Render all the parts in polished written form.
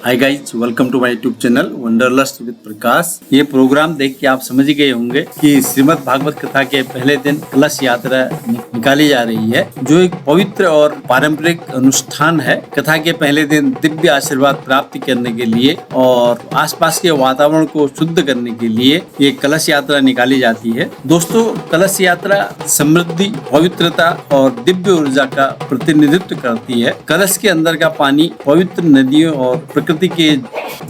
Hi guys, welcome to my YouTube channel wanderlust with Prakash. ये programme देख के आप समझ गए होंगे कि श्रीमद् भागवत कथा के पहले दिन कलश यात्रा निकाली जा रही है, जो एक पवित्र और पारंपरिक अनुष्ठान है। कथा के पहले दिन दिव्य आशीर्वाद प्राप्त करने के लिए और आसपास के वातावरण को शुद्ध करने के लिए ये कलश यात्रा निकाली जाती है। दोस्तों, कलश यात्रा समृद्धि, पवित्रता और दिव्य ऊर्जा का प्रतिनिधित्व करती है। कलश के अंदर का पानी पवित्र नदियों और प्रकृति के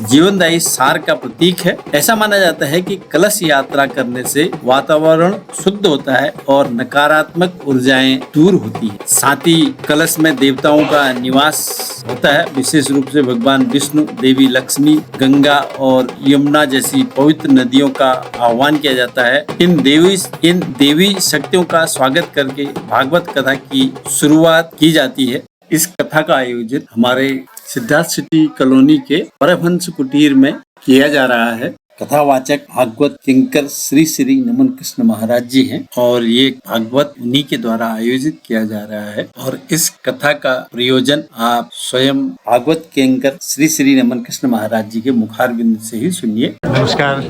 जीवनदायी सार का प्रतीक है। ऐसा माना जाता है कि कलश यात्रा करने से वातावरण शुद्ध होता है और नकारात्मक ऊर्जाएं दूर होती है। साथ ही कलश में देवताओं का निवास होता है। विशेष रूप से भगवान विष्णु, देवी लक्ष्मी, गंगा और यमुना जैसी पवित्र नदियों का आह्वान किया जाता है। इन देवी शक्तियों का स्वागत करके भागवत कथा की शुरुआत की जाती है। इस कथा का आयोजन हमारे सिद्धार्थ सिटी कॉलोनी के परमहंस कुटीर में किया जा रहा है। कथावाचक भागवत किंकर श्री श्री नमन कृष्ण महाराज जी हैं और ये भागवत उन्हीं के द्वारा आयोजित किया जा रहा है। और इस कथा का प्रयोजन आप स्वयं भागवत किंकर श्री श्री नमन कृष्ण महाराज जी के मुखारबिंद से ही सुनिए। नमस्कार।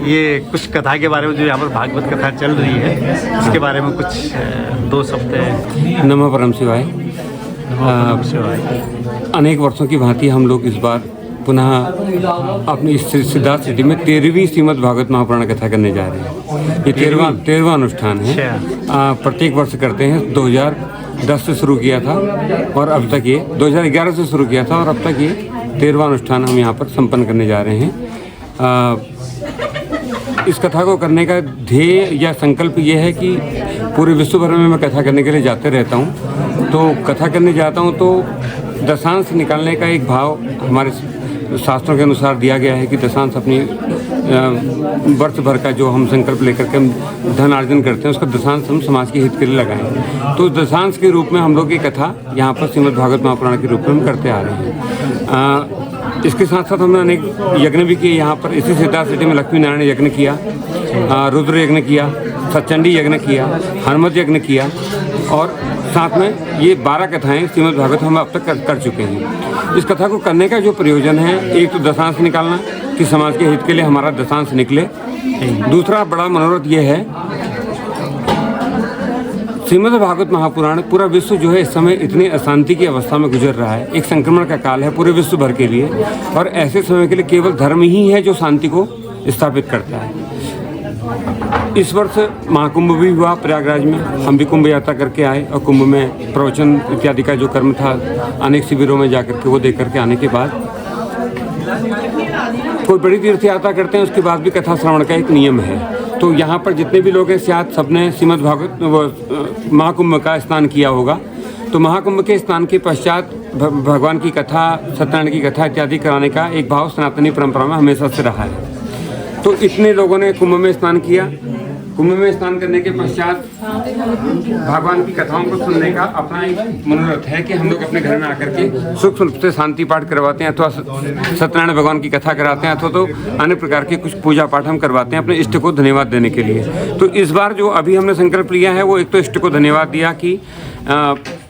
ये कुछ कथा के बारे में, जो यहाँ पर भागवत कथा चल रही है, इसके बारे में कुछ दो शब्द। नमः परम शिवाय। अनेक वर्षों की भांति हम लोग इस बार पुनः अपनी सिद्धार्थ सिटी में 13वीं श्रीमद् भागवत महापुराण कथा करने जा रहे हैं। ये 13वां अनुष्ठान है। प्रत्येक वर्ष करते हैं। 2010 से शुरू किया था और अब तक ये 2011 से शुरू किया था और अब तक ये 13वां अनुष्ठान हम यहाँ पर संपन्न करने जा रहे हैं। इस कथा को करने का ध्येय या संकल्प ये है कि पूरे विश्व भर में मैं कथा करने के लिए जाते रहता हूँ। तो कथा करने जाता हूँ तो दशांश निकालने का एक भाव हमारे शास्त्रों के अनुसार दिया गया है कि दशांश अपनी वर्ष भर का जो हम संकल्प लेकर के हम धन अर्जन करते हैं, उसका दशांश हम समाज के हित के लिए लगाएं। तो दशांश के रूप में हम लोग की कथा यहाँ पर श्रीमद् भागवत महापुराण के रूप में हम करते आ रहे हैं। इसके साथ साथ हमने अनेक यज्ञ भी किए। यहाँ पर इसी सिद्धार्थ सिटी में लक्ष्मी नारायण यज्ञ किया, रुद्र यज्ञ किया, सचंडी यज्ञ किया, हनुमत यज्ञ किया और साथ में ये 12 कथाएं श्रीमद् भागवत हम अब तक कर चुके हैं। इस कथा को करने का जो प्रयोजन है, एक तो दशांश निकालना कि समाज के हित के लिए हमारा दशांश निकले। दूसरा बड़ा मनोरथ ये है, श्रीमद् भागवत महापुराण पूरा विश्व जो है इस समय इतनी अशांति की अवस्था में गुजर रहा है। एक संक्रमण का काल है पूरे विश्व भर के लिए और ऐसे समय के लिए केवल धर्म ही है जो शांति को स्थापित करता है। इस वर्ष महाकुंभ भी हुआ प्रयागराज में। हम भी कुंभ यात्रा करके आए और कुंभ में प्रवचन इत्यादि का जो कर्म था, अनेक शिविरों में जाकर के वो देख करके आने के बाद कोई बड़ी तीर्थ यात्रा करते हैं, उसके बाद भी कथा श्रवण का एक नियम है। तो यहाँ पर जितने भी लोग हैं शायद सबने श्रीमद् भागवत महाकुंभ का स्नान किया होगा। तो महाकुंभ के स्नान के पश्चात भगवान की कथा, सत्यनारायण की कथा इत्यादि कराने का एक भाव सनातनी परंपरा में हमेशा से रहा है। तो इतने लोगों ने कुंभ में स्नान किया। कुंभ में स्नान करने के पश्चात भगवान की कथाओं को सुनने का अपना एक मनोरथ है कि हम लोग अपने घर में आकर के सुख रूप से शांति पाठ करवाते हैं, अथवा सत्यनारायण भगवान की कथा कराते हैं, अथवा तो अन्य प्रकार के कुछ पूजा पाठ हम करवाते हैं अपने इष्ट को धन्यवाद देने के लिए। तो इस बार जो अभी हमने संकल्प लिया है, वो एक तो इष्ट को धन्यवाद दिया कि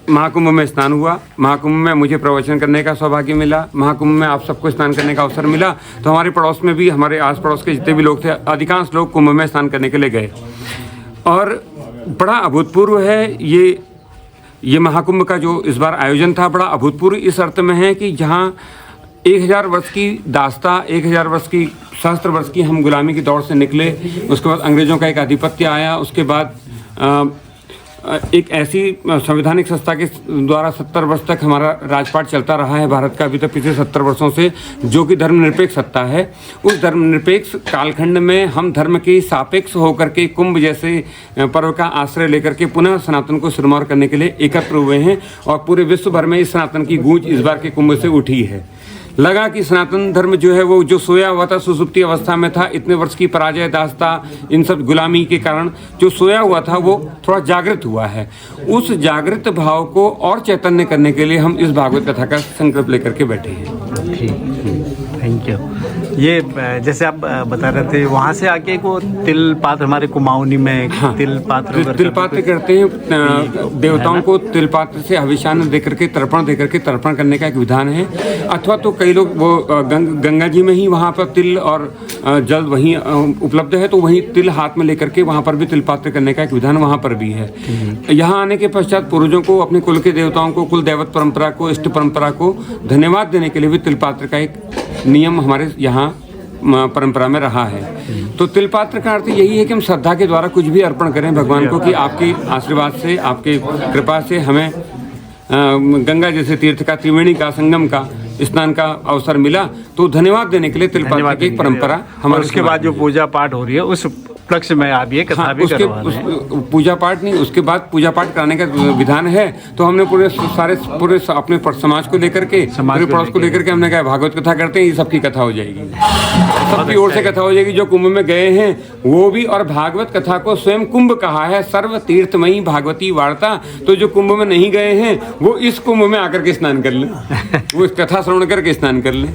महाकुंभ में स्नान हुआ, महाकुंभ में मुझे प्रवचन करने का सौभाग्य मिला, महाकुंभ में आप सबको स्नान करने का अवसर मिला। तो हमारे पड़ोस में भी, हमारे आस पड़ोस के जितने भी लोग थे, अधिकांश लोग कुंभ में स्नान करने के लिए गए और बड़ा अभूतपूर्व है ये महाकुंभ का जो इस बार आयोजन था। बड़ा अभूतपूर्व इस अर्थ में है कि जहाँ 1000 वर्ष की दास्ता, 1000 वर्ष की, सहस्त्र वर्ष की हम गुलामी की दौर से निकले। उसके बाद अंग्रेज़ों का एक आधिपत्य आया। उसके बाद एक ऐसी संवैधानिक संस्था के द्वारा 70 वर्ष तक हमारा राजपाट चलता रहा है भारत का अभी तक पिछले 70 वर्षों से, जो कि धर्मनिरपेक्ष सत्ता है। उस धर्मनिरपेक्ष कालखंड में हम धर्म के सापेक्ष होकर के कुंभ जैसे पर्व का आश्रय लेकर के पुनः सनातन को सिरमौर करने के लिए एकत्र हुए हैं और पूरे विश्व भर में इस सनातन की गूंज इस बार के कुंभ से उठी है। लगा कि सनातन धर्म जो है वो जो सोया हुआ था, सुसुप्ति अवस्था में था, इतने वर्ष की पराजय, दास्ता, इन सब गुलामी के कारण जो सोया हुआ था वो थोड़ा जागृत हुआ है। उस जागृत भाव को और चैतन्य करने के लिए हम इस भागवत कथा का संकल्प लेकर के बैठे हैं। Thank you. ये जैसे आप बता रहे थे वहाँ से आके वो तिल पात्र हमारे कुमाऊनी में तिल पात्र तिल पात्र करते हैं, देवताओं को तिल पात्र से हविष्यान्न दे करके तर्पण करने का एक विधान है। अथवा तो कई लोग वो गंगा जी में ही वहाँ पर तिल और जल वहीं उपलब्ध है, तो वहीं तिल हाथ में लेकर के वहाँ पर भी तिल पात्र करने का एक विधान वहाँ पर भी है। यहाँ आने के पश्चात पूर्वजों को, अपने कुल के देवताओं को, कुल दैवत परंपरा को, इष्ट परंपरा को धन्यवाद देने के लिए भी तिल पात्र का एक नियम हमारे यहाँ परंपरा में रहा है। तो तिल पात्र का अर्थ यही है कि हम श्रद्धा के द्वारा कुछ भी अर्पण करें भगवान को, कि आपके आशीर्वाद से, आपके कृपा से हमें गंगा जैसे तीर्थ का, त्रिवेणी का, संगम का स्नान का अवसर मिला, तो धन्यवाद देने के लिए तिल पात्र की एक परंपरा हमारे। उसके बाद जो पूजा पाठ हो रही है उस उपलक्ष्य में आप ये कथा भी करवा रहे हैं। पूजा पाठ नहीं, उसके बाद पूजा पाठ कराने का विधान है। तो हमने पूरे अपने समाज को लेकर के, पूरे पड़ोस को लेकर के हमने कहा भागवत कथा करते हैं, ये सबकी कथा हो जाएगी, सबकी ओर से कथा हो जाएगी। जो कुंभ में गए हैं वो भी, और भागवत कथा को स्वयं कुंभ कहा है, सर्व तीर्थमयी भागवती वार्ता। तो जो कुंभ में नहीं गए हैं वो इस कुंभ में आकर के स्नान कर लें, वो इस कथा श्रवण करके स्नान कर लें।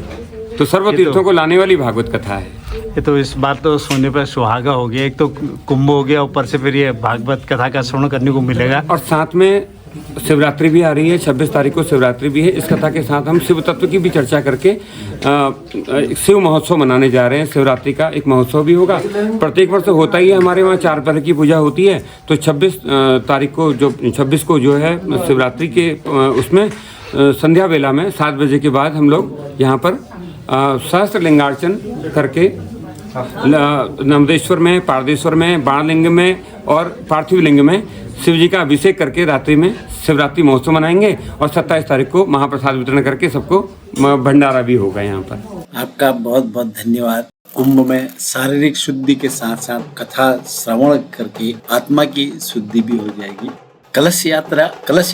तो सर्व तीर्थों को लाने वाली भागवत कथा है ये। तो इस बार तो सोने पर सुहागा हो गया, एक तो कुंभ हो गया, ऊपर से फिर ये भागवत कथा का श्रवण करने को मिलेगा। और साथ में शिवरात्रि भी आ रही है, 26 तारीख को शिवरात्रि भी है। इस कथा के साथ हम शिव तत्व की भी चर्चा करके शिव महोत्सव मनाने जा रहे हैं। शिवरात्रि का एक महोत्सव भी होगा, प्रत्येक वर्ष होता ही है हमारे वहाँ, 4 प्रहर की पूजा होती है। तो 26 तारीख को, जो 26 को जो है शिवरात्रि के उसमें संध्या वेला में 7 बजे के बाद हम लोग यहाँ पर सहस्त्र लिंगार्चन करके नमदेश्वर में, पारदेश्वर में, बाणलिंग में और पार्थिव लिंग में शिव जी का अभिषेक करके रात्रि में शिवरात्रि महोत्सव मनाएंगे। और 27 तारीख को महाप्रसाद वितरण करके सबको भंडारा भी होगा यहाँ पर। आपका बहुत बहुत धन्यवाद। कुंभ में शारीरिक शुद्धि के साथ साथ कथा श्रवण करके आत्मा की शुद्धि भी हो जाएगी। कलश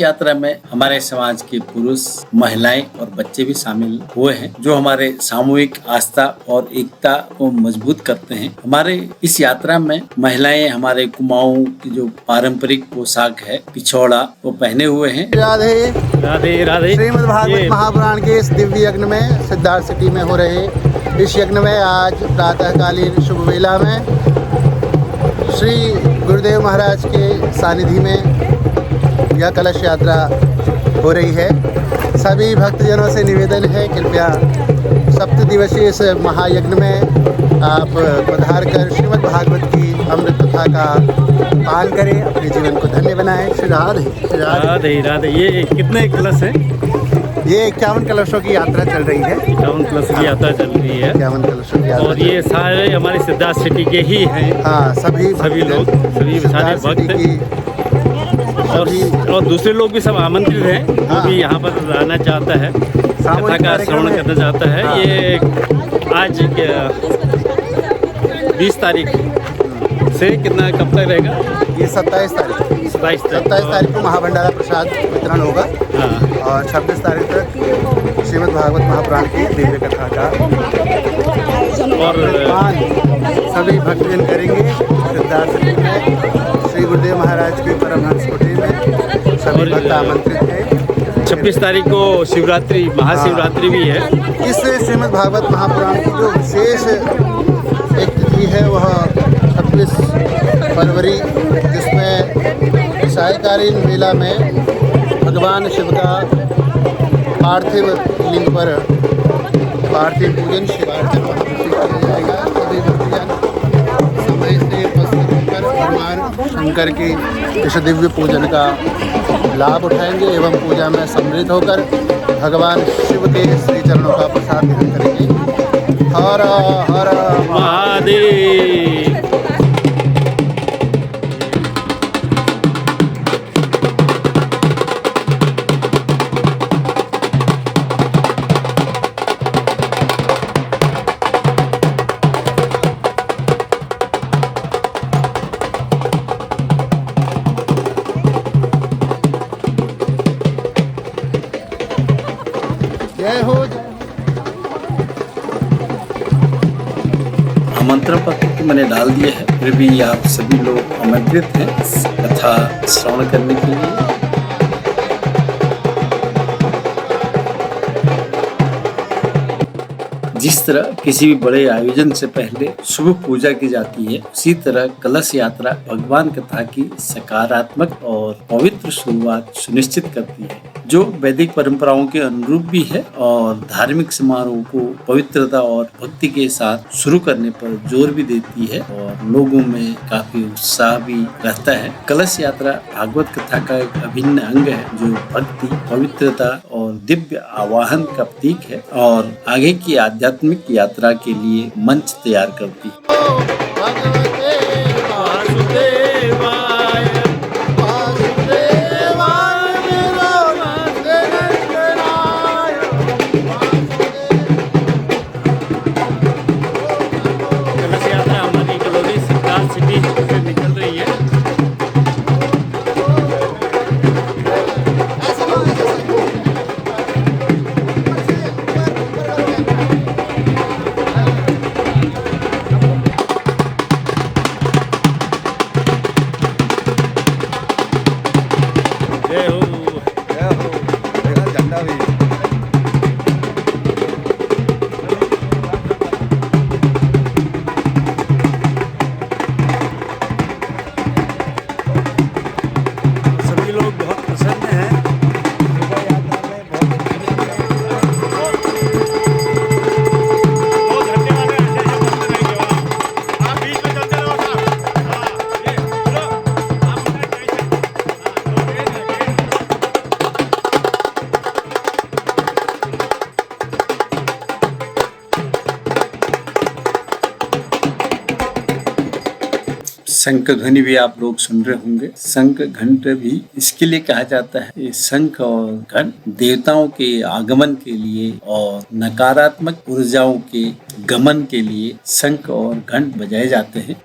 यात्रा में हमारे समाज के पुरुष, महिलाएं और बच्चे भी शामिल हुए हैं, जो हमारे सामूहिक आस्था और एकता को मजबूत करते हैं। हमारे इस यात्रा में महिलाएं हमारे कुमाऊं की जो पारंपरिक पोशाक है पिछौड़ा, वो पहने हुए हैं। राधे राधे राधे। श्रीमद् भागवत महापुराण के इस दिव्य यज्ञ में सिद्धार्थ सिटी में हो रहे इस यज्ञ में आज प्रातःकालीन शुभ वेला में श्री गुरुदेव महाराज के सानिध्य में यह कलश यात्रा हो रही है। सभी भक्तजनों से निवेदन है, कृपया 7 दिवसीय इस महायज्ञ में आप पधार कर श्रीमद् भागवत की अमृत कथा का पान करें, अपने जीवन को धन्य बनाएं। श्री राधे राधे राधे। ये कितने कलश है? ये 51 कलशों की यात्रा चल रही है। 51 कलश की यात्रा चल रही है। 51 कलशों की यात्रा। और ये सारे हमारे सिद्धार्थ सिटी के ही हैं। हाँ, सभी लोग, सभी सारे भक्त और दूसरे लोग भी सब आमंत्रित हैं, वो भी यहाँ पर रहना चाहता है, कथा का श्रवण करना चाहता है। ये आज 20 तारीख से कितना, कब तक रहेगा? ये 27 तारीख को महाभंडारा प्रसाद वितरण होगा। हाँ। और 26 तारीख तक श्रीमद् भागवत महापुराण की दिव्य कथा का और पान सभी भक्तजन करेंगे। सिद्धार्थ सिटी में श्री गुरुदेव महाराज के परमहंस कुटीर में सभी भक्त आमंत्रित हैं। 26 तारीख को शिवरात्रि, महाशिवरात्रि भी है। इस श्रीमद् भागवत महापुराण की जो विशेष एक तिथि है वह 26 फरवरी, जिसमें सायकालीन मेला में भगवान शिव का पार्थिव लिंग पर पार्थिव पूजन शिवार्चन किया जाएगा। सभी भक्तजन समय से उपस्थित होकर भगवान शंकर की इस दिव्य पूजन का लाभ उठाएंगे एवं पूजा में सम्मिलित होकर भगवान शिव के श्री चरणों का प्रसाद ग्रहण करेंगे। हर हर महादेव। जय हो। आमंत्रण पत्र तो मैंने डाल दिए हैं, फिर भी आप सभी लोग आमंत्रित हैं कथा श्रवण करने के लिए। जिस तरह किसी भी बड़े आयोजन से पहले शुभ पूजा की जाती है, उसी तरह कलश यात्रा भगवान कथा की सकारात्मक और पवित्र शुरुआत सुनिश्चित करती है, जो वैदिक परंपराओं के अनुरूप भी है और धार्मिक समारोह को पवित्रता और भक्ति के साथ शुरू करने पर जोर भी देती है और लोगों में काफी उत्साह भी रहता है। कलश यात्रा भागवत कथा का एक अभिन्न अंग है, जो भक्ति, पवित्रता और दिव्य आवाहन का प्रतीक है और आगे की आध्यात्मिक यात्रा के लिए मंच तैयार करती है। शंख ध्वनि भी आप लोग सुन रहे होंगे। शंख घंट भी इसके लिए कहा जाता है। ये शंख और घंट देवताओं के आगमन के लिए और नकारात्मक ऊर्जाओं के गमन के लिए शंख और घंट बजाए जाते हैं।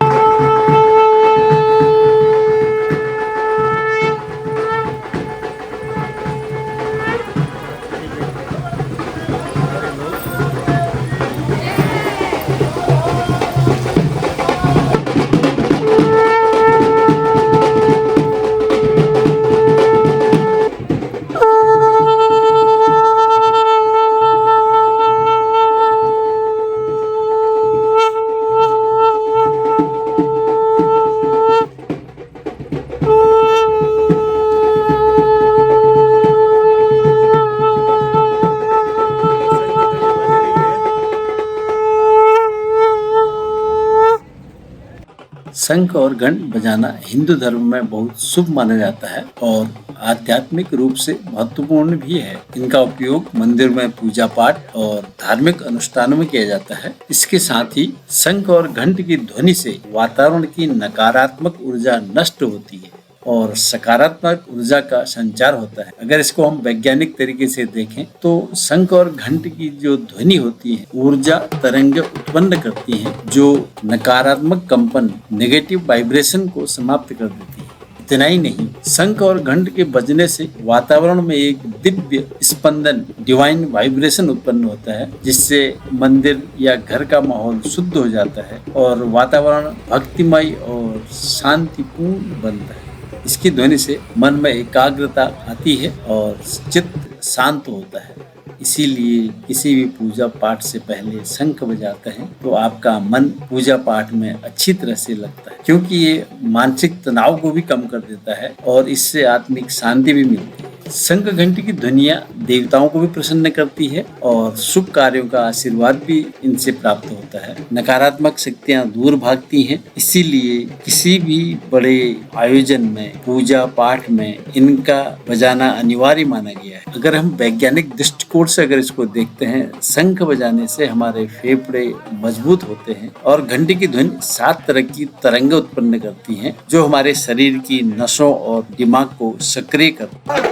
शंख और घंट बजाना हिंदू धर्म में बहुत शुभ माना जाता है और आध्यात्मिक रूप से महत्वपूर्ण भी है। इनका उपयोग मंदिर में पूजा पाठ और धार्मिक अनुष्ठानों में किया जाता है। इसके साथ ही शंख और घंट की ध्वनि से वातावरण की नकारात्मक ऊर्जा नष्ट होती है और सकारात्मक ऊर्जा का संचार होता है। अगर इसको हम वैज्ञानिक तरीके से देखें तो शंख और घंट की जो ध्वनि होती है ऊर्जा तरंग उत्पन्न करती है, जो नकारात्मक कंपन नेगेटिव वाइब्रेशन को समाप्त कर देती है। इतना ही नहीं, शंख और घंट के बजने से वातावरण में एक दिव्य स्पंदन डिवाइन वाइब्रेशन उत्पन्न होता है, जिससे मंदिर या घर का माहौल शुद्ध हो जाता है और वातावरण भक्तिमय और शांतिपूर्ण बनता है। इसकी ध्वनि से मन में एकाग्रता आती है और चित्त शांत होता है। इसीलिए किसी भी पूजा पाठ से पहले शंख बजाते हैं तो आपका मन पूजा पाठ में अच्छी तरह से लगता है, क्योंकि ये मानसिक तनाव को भी कम कर देता है और इससे आत्मिक शांति भी मिलती है। शंख घंटी की ध्वनियाँ देवताओं को भी प्रसन्न करती है और शुभ कार्यों का आशीर्वाद भी इनसे प्राप्त होता है। नकारात्मक शक्तियाँ दूर भागती हैं, इसीलिए किसी भी बड़े आयोजन में पूजा पाठ में इनका बजाना अनिवार्य माना गया है। अगर हम वैज्ञानिक दृष्टिकोण से अगर इसको देखते हैं, शंख बजाने से हमारे फेफड़े मजबूत होते हैं और घंटी की ध्वनि 7 तरह की तरंगें उत्पन्न करती हैं, जो हमारे शरीर की नसों और दिमाग को सक्रिय करती हैं।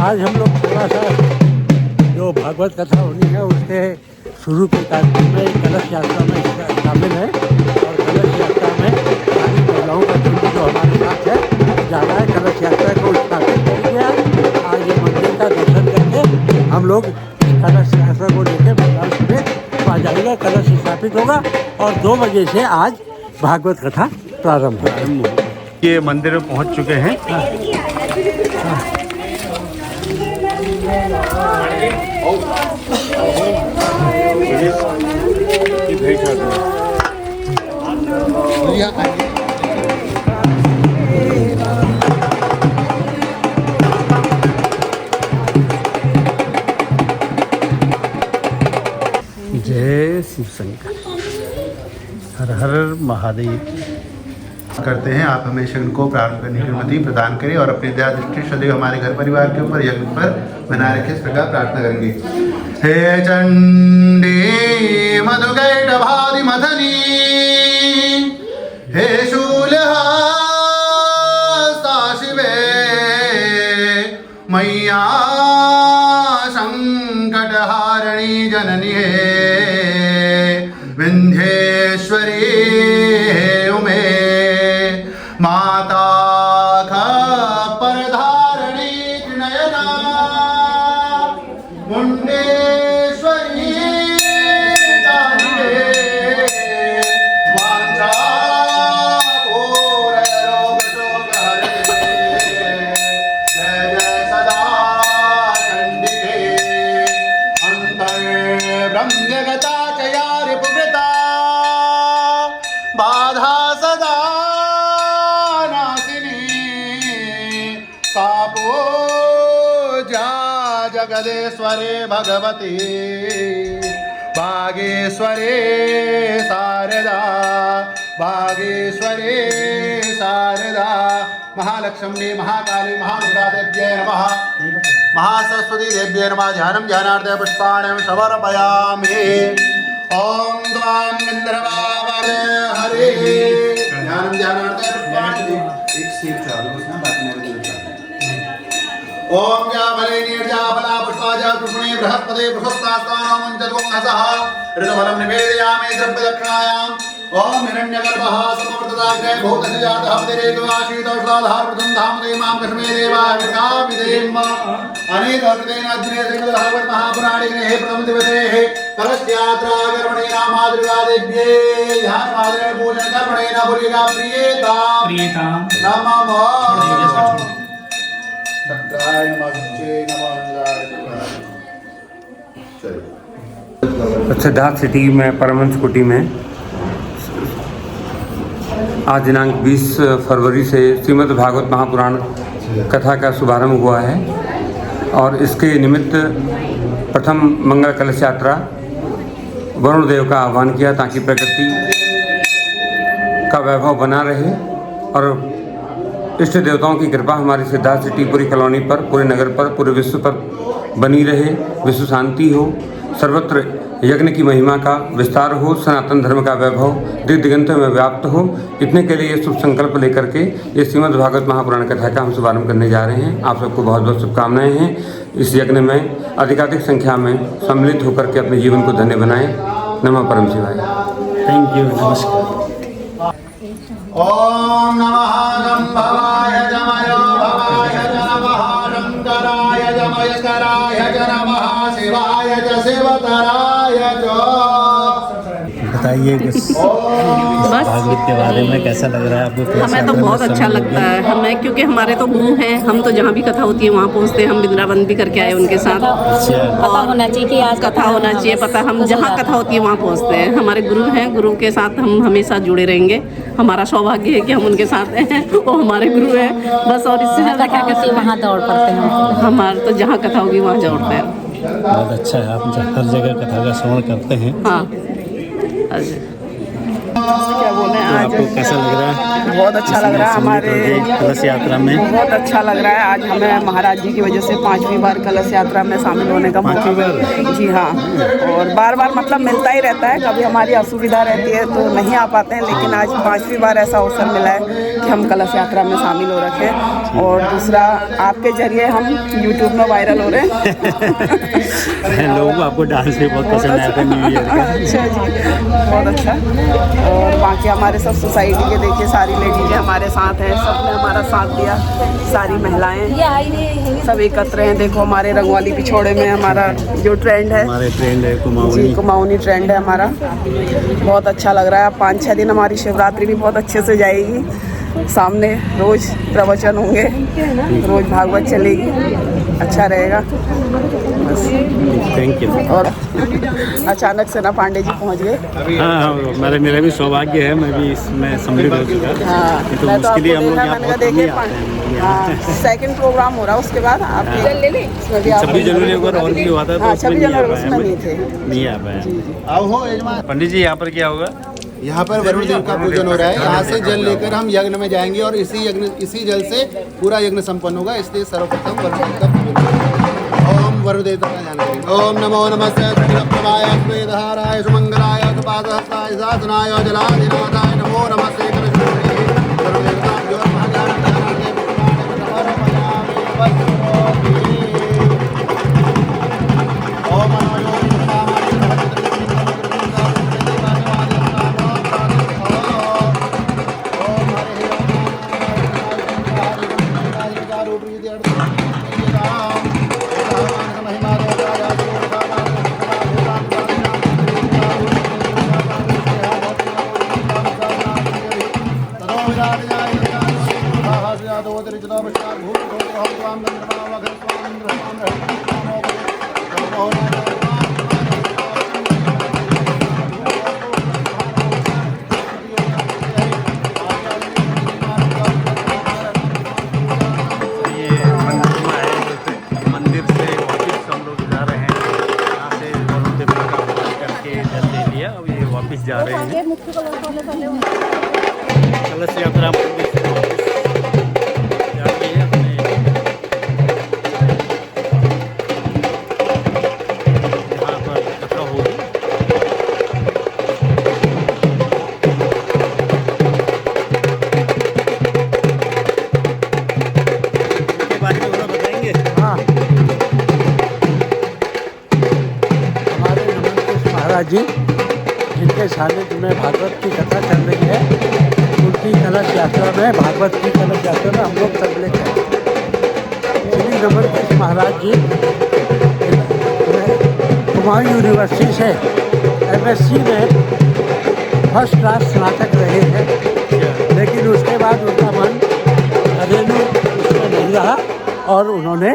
आज हम लोग थोड़ा सा जो भागवत कथा होनी है उसके शुरू के कार्यक्रम में कलश यात्रा में शामिल है और कलश यात्रा में सारी महिलाओं का टीम जो हमारे साथ है जा रहा है। कलश यात्रा को स्थापित करेंगे। आज ये मंदिर का दर्शन करके हम लोग कलश यात्रा को लेकर महिलाओं समेत आ जाएगा। कलश स्थापित होगा और 2 बजे से आज भागवत कथा प्रारंभ हुई। ये मंदिर में पहुंच चुके हैं। जय शिव शंकर, हर हर महादेव। करते हैं आप हमें शगन को प्रारंभ करने की अनुमति प्रदान करें और अपनी दया दृष्टि सदैव हमारे घर परिवार के ऊपर यज्ञ पर बनाए रखें। इस प्रकार प्रार्थना करेंगे। हे चंडी मधुकैटभादि मथनी, हे शूलहस्ता शिवे, मैया संकटहारिणी जननी, हे विंध्येश्वरी, हे उमे माता परधारणी नयना, मुंडेश्वरी वाचा घोर रोग शोक हरे, जय जय सदा चंडिके, अंतर ब्रह्मगता चया रिपुवृता, बाधा सदा जगदेश्वरे भगवती, भागेश्वरे शारदा, भागेश्वरे शारदा, महालक्ष्मी महाकाली महादुर्गा देव्यै नमः, महासरस्वती देव्यै नमः। ध्यानं ध्यानार्थे पुष्पाणि समर्पयामि। ओम द्वां इंद्रवावरे हरे। ध्यानं ध्यानार्थे पुष्पाणि एक सेव चालू उसमें बाकी नहीं ओम या बले नीर्जा बला पुष्पाजा पुष्पणे बृहस्पति बृहस्पतास्तानो मंचत्वं हसः ऋतुफलं निवेदयामि द्रव्य दक्षिणायाम्। ओम हिरण्यगर्भः समवर्तदाग्रे भूतस्य जातः पतिरेतुवाशीतौषधाधार प्रथम धामदे मां कस्मै देवाविका विदेम अनेककृतेन अग्ने श्रीमद्भागवत महापुराणे ग्रहे प्रथम दिवसे कलशयात्रा कर्मणेन मातृका देव्ये ध्यानमादरेण पूजन कर्मणेन पुरीगा प्रियेतां नमः। सिद्धार्थ सिटी में परमहंस कुटी में आज दिनांक 20 फरवरी से श्रीमद् भागवत महापुराण कथा का शुभारंभ हुआ है और इसके निमित्त प्रथम मंगल कलश यात्रा वरुण देव का आह्वान किया ताकि प्रकृति का वैभव बना रहे और इष्ट देवताओं की कृपा हमारी सिद्धार्थ सिटी पूरी कॉलोनी पर, पूरे नगर पर, पूरे विश्व पर बनी रहे, विश्व शांति हो, सर्वत्र यज्ञ की महिमा का विस्तार हो, सनातन धर्म का वैभव दिग दिगंतों में व्याप्त हो। इतने के लिए ये शुभ संकल्प लेकर के ये श्रीमद् भागवत महापुराण कथा का हम शुभारंभ करने जा रहे हैं। आप सबको बहुत बहुत शुभकामनाएं हैं। इस यज्ञ में अधिकाधिक संख्या में सम्मिलित होकर के अपने जीवन को धन्य बनाएं। नमः परम शिवाय। थैंक यू, नमस्कार। ओम नमः शंभवाय जमयो भवाय च नमः, शंकराय जमयस्कराय च नमः, शिवाय च शिवतराय च। बताइए बस भागवत के बारे में कैसा लग रहा है आपको? हमें तो बहुत अच्छा लगता है हमें, क्योंकि हमारे तो गुरु हैं, हम तो जहाँ भी कथा होती है वहाँ पहुँचते हैं। हम वृंदावन भी करके आए उनके साथ। पता होना चाहिए कि आज कथा होना चाहिए पता, हम जहाँ कथा होती है वहाँ पहुँचते हैं। हमारे गुरु हैं, गुरु के साथ हम हमेशा जुड़े रहेंगे। हमारा सौभाग्य है कि हम उनके साथ हैं, वो हमारे गुरु हैं बस। और इससे ज़्यादा क्या कहते हैं, वहाँ दौड़ पड़ते हैं। हमारे तो जहाँ कथा होगी वहाँ दौड़ते हैं। बहुत अच्छा है, आप हर जगह कथा का श्रवण करते हैं। हाँ, क्या बोले तो आज आपको कैसा लग रहा है? बहुत अच्छा लग रहा है हमारे कलश यात्रा में। बहुत अच्छा लग रहा है। आज हमें महाराज जी की वजह से 5वीं बार कलश यात्रा में शामिल होने का मौका मिला। जी हाँ, और बार बार मतलब मिलता ही रहता है। कभी हमारी असुविधा रहती है तो नहीं आ पाते हैं, लेकिन आज 5वीं बार ऐसा अवसर मिला है कि हम कलश यात्रा में शामिल हो रखे। और दूसरा, आपके जरिए हम यूट्यूब में वायरल हो रहे हैं। लोगों को आपको डांस भी बहुत पसंद आया था न्यू ईयर का। अच्छा जी, बहुत अच्छा। और बाकी हमारे सब सोसाइटी के देखिए सारी लेडीजें हमारे साथ हैं, सबने हमारा साथ दिया, सारी महिलाएं सब एकत्र हैं। देखो हमारे रंगवाली पिछोड़े में हमारा जो ट्रेंड है, हमारे ट्रेंड है जी कुमाऊनी ट्रेंड है हमारा, बहुत अच्छा लग रहा है। 5-6 दिन हमारी शिवरात्रि भी बहुत अच्छे से जाएगी, सामने रोज प्रवचन होंगे, रोज भागवत चलेगी, अच्छा रहेगा बस। Thank you. और अचानक से ना पांडे जी पहुंच गए। हाँ, मेरा भी सौभाग्य है, मैं भी इसमें सम्मिलित हो चुका। हाँ, तो मैं तो उसके लिए आपको हम लोग देखा, यहाँ मैंने कहा बहुत कम ही देखिए आते हैं। हाँ, सेकंड प्रोग्राम हो रहा उसके बाद आप ले ले, इसमें भी आप 26 जनवरी अगर और भी हुआ था तो हाँ, उसमें 26 नहीं आ जनवरी पाया, उसमें नहीं थे। नहीं आ पाया। आओ हो यजमान। पंडित जी यहाँ पर क्या होगा? यहाँ पर वरुण देव का पूजन हो रहा है। यहाँ से जल लेकर हम यज्ञ में जाएंगे और इसी जल से पूरा यज्ञ संपन्न होगा, इसलिए सर्वप्रथम वरुण देव का पूजन होगा। ओम वरुण देवता का ध्यान करेंगे। ओम नमो नमस्ते प्रभाय वेदहाराय सुमंगलाय कपादहस्ताय साधनाय जलाधिनाथाय नमो नमस्ते वरुण देवता जो मंदिर से वापस हम लोग जा रहे हैं। यहाँ से वरुण देव का पूजन करके जल ले लिया, अब ये वापस जा रहे हैं। कलश यात्रा मंदिर से वापस जा रही है अपने यहाँ पर कथा होगी। इसके बारे में थोड़ा बताएंगे? हाँ, हमारे नमन महाराज जी जिनके सानिध्य में भागवत की कथा चल रही है, उनकी कलश यात्रा में, भागवत की कलश यात्रा में हम लोग सम्मिलित हैं। श्री नमन महाराज जी कुमाऊं यूनिवर्सिटी से MSc में फर्स्ट क्लास स्नातक रहे हैं, लेकिन उसके बाद उनका मन घरेलू उसमें नहीं रहा और उन्होंने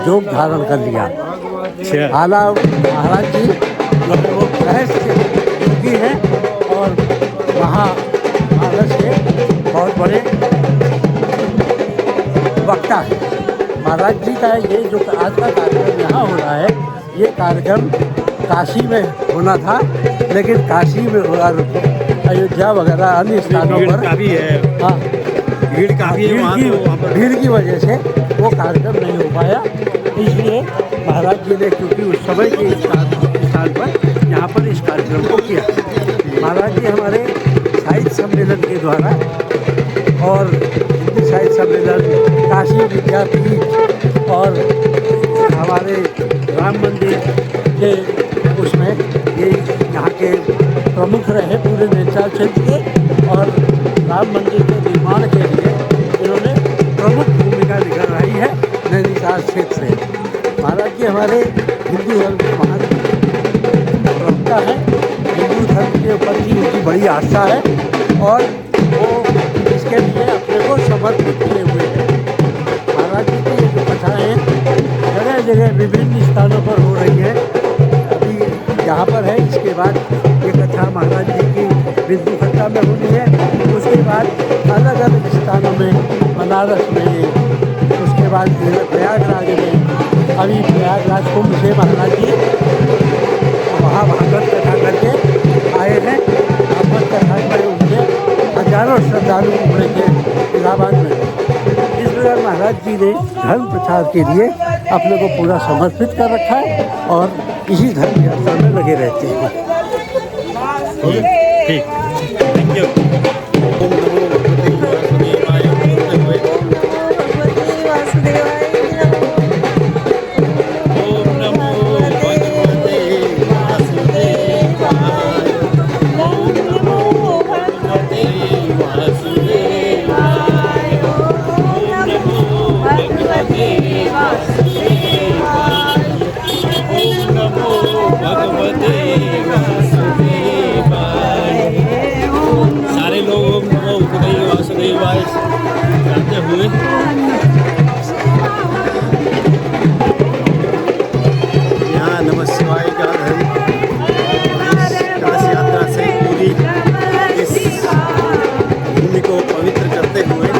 योग धारण कर लिया। हालांकि महाराज जी जो है वो गृहस्थ योगी हैं और महाभारत के बहुत बड़े वक्ता हैं। महाराज जी का ये जो आज का कार्यक्रम यहाँ हो रहा है, ये कार्यक्रम काशी में होना था, लेकिन काशी में और अयोध्या वगैरह अन्य स्थानों पर काफ़ी है, हाँ भीड़ काफ़ी है वहाँ, भीड़ की वजह से वो कार्यक्रम नहीं हो पाया। इसलिए महाराज जी ने क्योंकि उस समय के स्थान पर यहाँ पर इस कार्यक्रम को किया। महाराज जी हमारे साहित्य सम्मेलन के द्वारा और हिंदी साहित्य सम्मेलन, काशी विद्यापीठ और हमारे राम मंदिर के उसमें ये यहाँ के प्रमुख रहे पूरे नैनीताल क्षेत्र के, और राम मंदिर के निर्माण के लिए इन्होंने प्रमुख भूमिका निभाई है नैनीताल क्षेत्र से। महाराज जी हमारे हिंदू धर्म के महान प्रवक्ता है, हिंदू धर्म के ऊपर ही उनकी बड़ी आस्था है और वो इसके लिए अपने को समर्पित किए हुए हैं। महाराज जी की जो कथाएँ जगह जगह विभिन्न स्थानों पर हो रही है, अभी यहाँ पर है, इसके बाद ये कथा महाराज जी की विष्णु कथा में होनी है, उसके बाद अलग अलग स्थानों में, बनारस में, उसके बाद प्रयागराज में, अभी प्रयागराज कुंभ से महाराज जी वहाँ भागवत कथा करके आए हैं। भागवत कथा में उनके हजारों श्रद्धालु उमड़े थे इलाहाबाद में। इस प्रकार महाराज जी ने धर्म प्रचार के लिए अपने को पूरा समर्पित कर रखा है और इसी धर्म यात्रा में लगे रहते हैं। ठीक, थैंक यू। होंगे। यहाँ नमः शिवाय का धर्म इस कलश यात्रा से पूरी इस भूमि को पवित्र करते हुए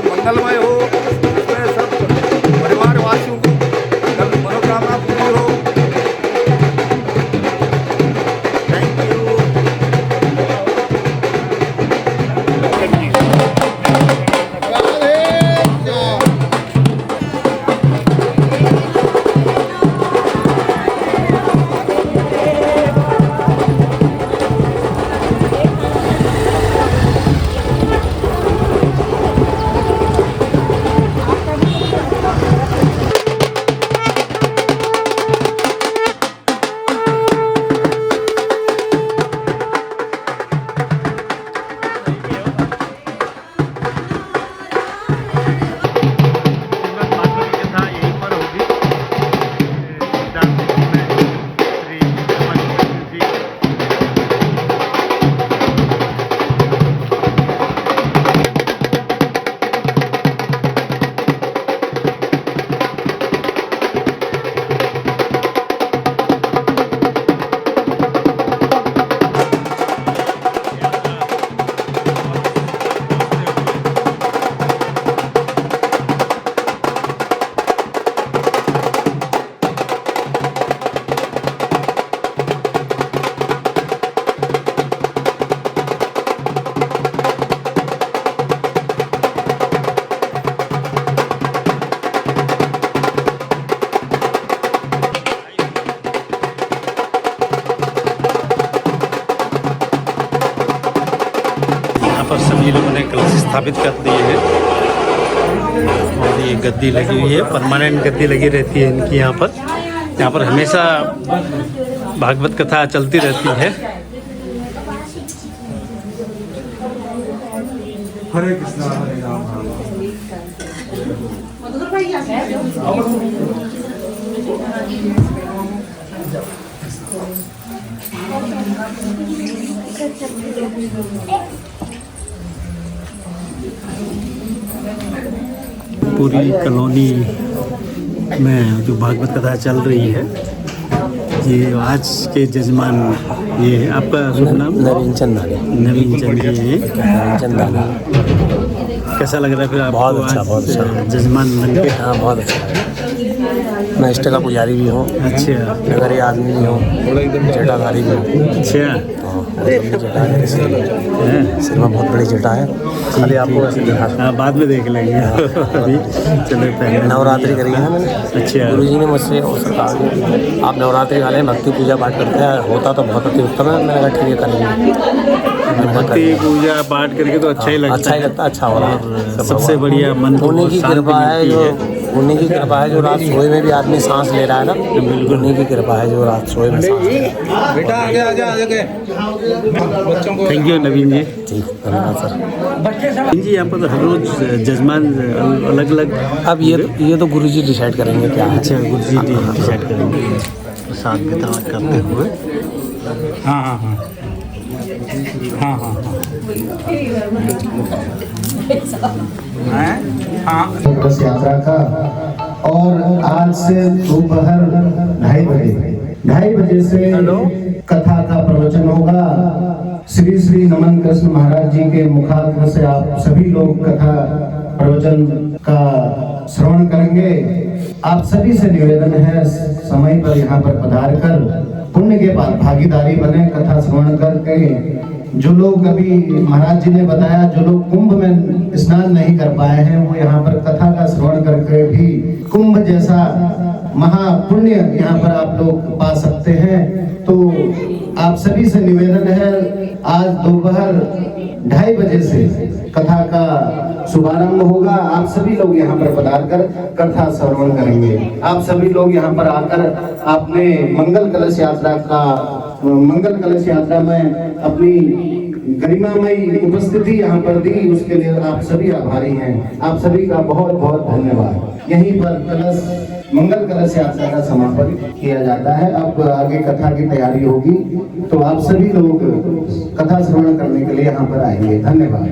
मंगलमय हो, इसमें सब परिवार वासियों को मनोकामना पूरी हो। Thank you. पर सभी लोगों ने कलश स्थापित कर दिए हैं और ये गद्दी लगी हुई है, परमानेंट गद्दी लगी रहती है इनकी। यहाँ पर हमेशा भागवत कथा चलती रहती है। हरे कृष्णा हरे राम पूरी कॉलोनी में जो भागवत कथा चल रही है, ये आज के जजमान ये आपका शुभ नाम? नवीन चंदानी। नवीन चंद जी हैं। कैसा लग रहा है फिर आपको? बहुत अच्छा जजमान बन के? हाँ, बहुत अच्छा। मैं इष्ट का पुजारी भी हूँ। अच्छा। नगरीय आदमी भी हूँ, जटाधारी भी हूँ। अच्छा। जटा है सिर में बहुत बड़ी जटा है। खाली आपको वैसे दिखा। हाँ, बाद में देख लेंगे अभी। चलो पहले नवरात्रि करी है मैंने। अच्छा। गुरुजी ने मुझसे सरकार आप नवरात्रि वाले भक्ति पूजा पाठ करते हैं, होता तो बहुत अति उत्तम है। मैंने कहा ठीक है करेंगे। भक्ति पूजा पाठ करके तो अच्छा ही लगता है। अच्छा ही लगता है, अच्छा हो रहा है। सबसे बढ़िया मन को उन्हीं की कृपा है जो उन्हीं की कृपा है जो रात सोए में भी आदमी सांस ले रहा है ना। बिल्कुल उन्हीं की कृपा है जो रात सोए में सांस ले रहा है। बेटा आगे आगे बच्चों को। थैंक यू नवीन जी। ठीक, धन्यवाद सर। जी यहाँ पर तो हर रोज जजमान अलग अलग। अब ये तो गुरुजी डिसाइड करेंगे क्या है। अच्छा, गुरुजी डिसाइड करेंगे। प्रसाद वितरण करते हुए। हाँ हाँ हाँ हाँ हाँ हाँ। बस यात्रा का और आज से दोपहर 2:30 बजे से कथा का प्रवचन होगा। श्री श्री नमन कृष्ण महाराज जी के मुखाग्र से आप सभी लोग कथा प्रवचन का श्रवण करेंगे। आप सभी से निवेदन है समय पर यहाँ पर पधार कर पुण्य के बाद भागीदारी बने। कथा श्रवण करके जो लोग अभी महाराज जी ने बताया, जो लोग कुंभ में स्नान नहीं कर पाए हैं, वो यहाँ पर कथा का श्रवण करके भी कुंभ जैसा महापुण्य यहाँ पर आप लोग पा सकते हैं। तो आप आप सभी से निवेदन है, आज दोपहर 2:30 बजे से कथा का शुभारंभ होगा। आप सभी लोग यहाँ पर पधारकर कथा श्रवण करेंगे। आप सभी लोग यहाँ पर आकर आपने मंगल कलश यात्रा में अपनी गरिमामयी उपस्थिति यहाँ पर दी, उसके लिए आप सभी आभारी हैं। आप सभी का बहुत बहुत धन्यवाद। यहीं पर मंगल कलश यात्रा का समापन किया जाता है। अब आगे कथा की तैयारी होगी, तो आप सभी लोग कथा श्रवण करने के लिए यहाँ पर आएंगे। धन्यवाद।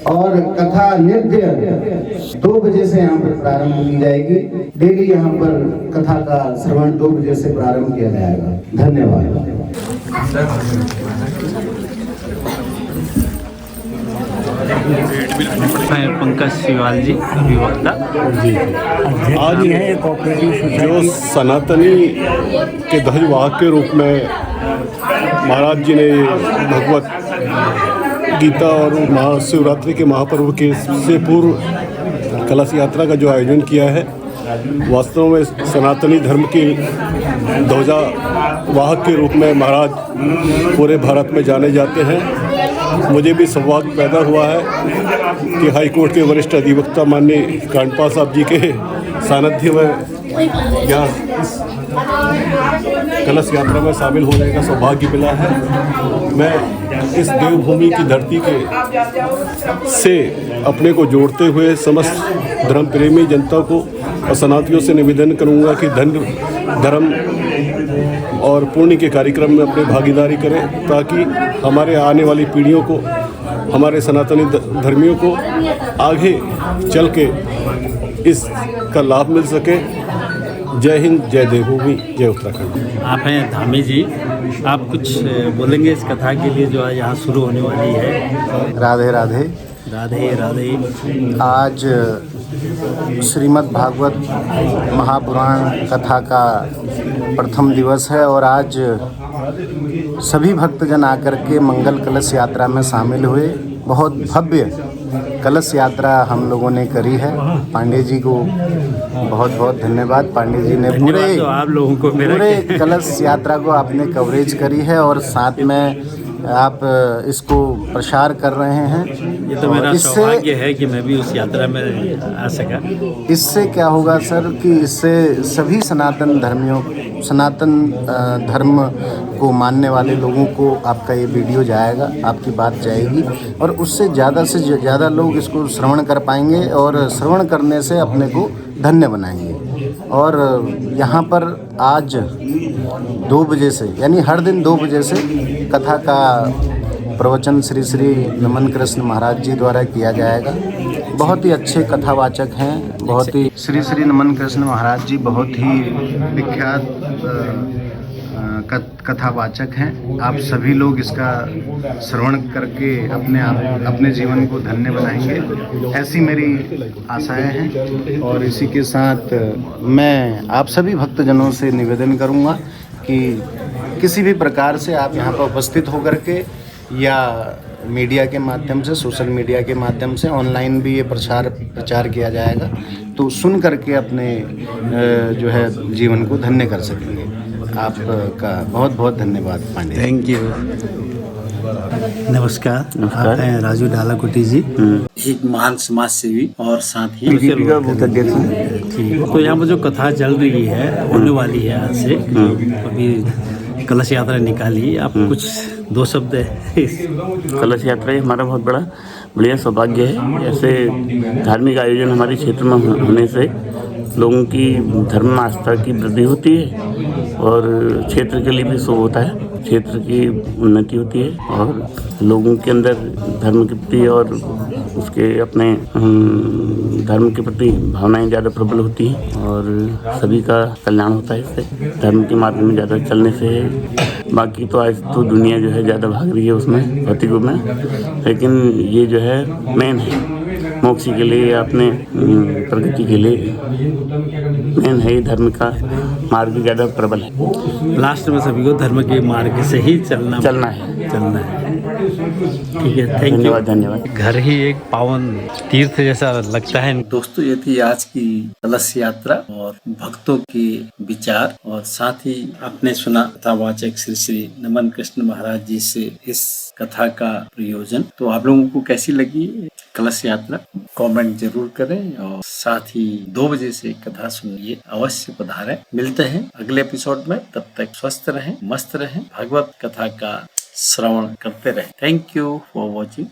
और कथा नृत्य 2 बजे से यहाँ पर प्रारंभ की जाएगी। डेली यहाँ पर कथा का श्रवण 2 बजे से प्रारंभ किया जाएगा। धन्यवाद। पंकज सिवाल जी, अभिवक्ता जी। आज जो सनातनी के ध्वजवाहक के रूप में महाराज जी ने भगवत गीता और महाशिवरात्रि के महापर्व के से पूर्व कलश यात्रा का जो आयोजन किया है, वास्तव में सनातनी धर्म के ध्वजा वाहक के रूप में महाराज पूरे भारत में जाने जाते हैं। मुझे भी सौभाग्य पैदा हुआ है कि हाई कोर्ट के वरिष्ठ अधिवक्ता माननीय कांडपाल साहब जी के सानिध्य में यहाँ इस कलश यात्रा में शामिल होने का सौभाग्य मिला है। मैं इस देवभूमि की धरती के से अपने को जोड़ते हुए समस्त धर्म प्रेमी जनता को और सनातनियों से निवेदन करूंगा कि धर्म और पुण्य के कार्यक्रम में अपनी भागीदारी करें, ताकि हमारे आने वाली पीढ़ियों को, हमारे सनातनी धर्मियों को आगे चल के इसका लाभ मिल सके। जय हिंद, जय देवभूमि, जय उत्तराखंड। आप हैं धामी जी, आप कुछ बोलेंगे इस कथा के लिए जो आज यहाँ शुरू होने वाली है? राधे राधे। राधे राधे। आज श्रीमद् भागवत महापुराण कथा का प्रथम दिवस है और आज सभी भक्तजन आकर के मंगल कलश यात्रा में शामिल हुए। बहुत भव्य कलश यात्रा हम लोगों ने करी है। पांडे जी को बहुत बहुत धन्यवाद। पांडे जी ने पूरे कलश यात्रा को आपने कवरेज करी है और साथ में आप इसको प्रसार कर रहे हैं। ये तो मेरा सौभाग्य है कि मैं भी उस यात्रा में आ सका। इससे क्या होगा सर कि इससे सभी सनातन धर्म को मानने वाले लोगों को आपका ये वीडियो जाएगा, आपकी बात जाएगी और उससे ज़्यादा लोग इसको श्रवण कर पाएंगे और श्रवण करने से अपने को धन्य बनाएंगे। और यहाँ पर आज 2 बजे से, यानी हर दिन 2 बजे से कथा का प्रवचन श्री श्री नमन कृष्ण महाराज जी द्वारा किया जाएगा। बहुत ही अच्छे कथावाचक हैं, बहुत ही श्री श्री नमन कृष्ण महाराज जी बहुत ही विख्यात कथावाचक हैं। आप सभी लोग इसका श्रवण करके अपने जीवन को धन्य बनाएंगे, ऐसी मेरी आशाएं हैं। और इसी के साथ मैं आप सभी भक्तजनों से निवेदन करूंगा कि किसी भी प्रकार से आप यहाँ पर उपस्थित होकर के या मीडिया के माध्यम से, सोशल मीडिया के माध्यम से, ऑनलाइन भी ये प्रचार किया जाएगा, तो सुन करके अपने जो है जीवन को धन्य कर सकेंगे। आपका बहुत बहुत धन्यवाद पांडे। Thank you. नमस्कार। आप हैं राजू डालाकोटी जी, एक महान समाज सेवी और साथ ही तो यहाँ पर जो कथा चल रही है, होने वाली है आज से, अभी कलश यात्रा निकाली, आप कुछ 2 शब्द कलश यात्रा ही हमारा बहुत बढ़िया सौभाग्य है। ऐसे धार्मिक आयोजन हमारे क्षेत्र में होने से लोगों की धर्म आस्था की वृद्धि होती है और क्षेत्र के लिए भी शुभ होता है, क्षेत्र की उन्नति होती है और लोगों के अंदर धर्म के प्रति और उसके अपने धर्म के प्रति भावनाएं ज़्यादा प्रबल होती हैं और सभी का कल्याण होता है इससे, धर्म के मार्ग में ज़्यादा चलने से। बाकी तो आज तो दुनिया जो है ज़्यादा भाग रही है उसमें, भौतिक रूप में, लेकिन ये जो है मेन है मोक्ष के लिए, अपने प्रगति के लिए मेन है। धर्म का मार्ग ज़्यादा प्रबल है। लास्ट में सभी को धर्म के मार्ग से ही चलना है। ठीक है, थैंक यू। धन्यवाद धन्यवाद। घर ही एक पावन तीर्थ जैसा लगता है। दोस्तों, ये थी आज की कलश यात्रा और भक्तों के विचार, और साथ ही आपने सुना कथावाचक श्री श्री नमन कृष्ण महाराज जी से इस कथा का प्रयोजन। तो आप लोगों को कैसी लगी कलश यात्रा, कमेंट जरूर करें, और साथ ही 2 बजे से कथा सुनिए, अवश्य पधारें। मिलते हैं अगले एपिसोड में, तब तक स्वस्थ रहें, मस्त रहें, भागवत कथा का श्रवण करते रहें। Thank you for watching.